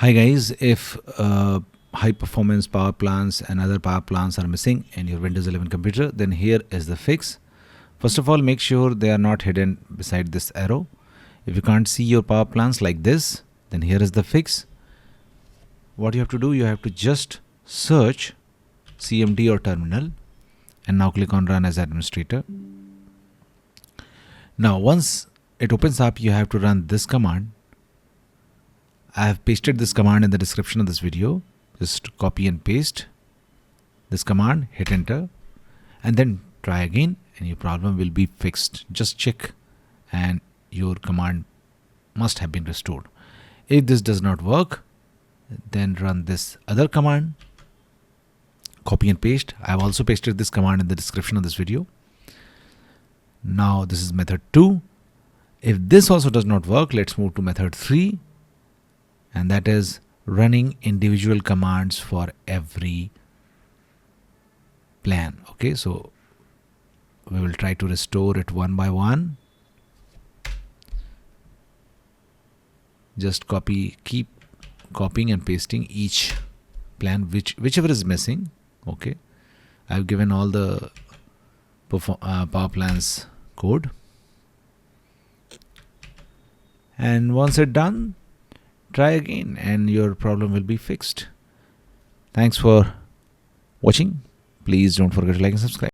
Hi guys, if high performance power plants and other power plants are missing in your Windows 11 computer, then here is the fix. First of all, make sure they are not hidden beside this arrow. If you can't see your power plants like this, then here is the fix. What you have to do, you have to just search cmd or terminal and now click on run as administrator. Now once it opens up, you have to run this command. I have pasted this command in the description of this video. Just copy and paste this command, hit enter, and then try again and your problem will be fixed. Just check and your command must have been restored. If this does not work, then run this other command, copy and paste. I have also pasted this command in the description of this video. Now this is method 2. If this also does not work, let's move to method 3. And that is running individual commands for every plan. Okay, so we will try to restore it one by one. Just keep copying and pasting each plan whichever is missing. Okay, I've given all the power plans code, and once it's done, try again and your problem will be fixed. Thanks for watching. Please don't forget to like and subscribe.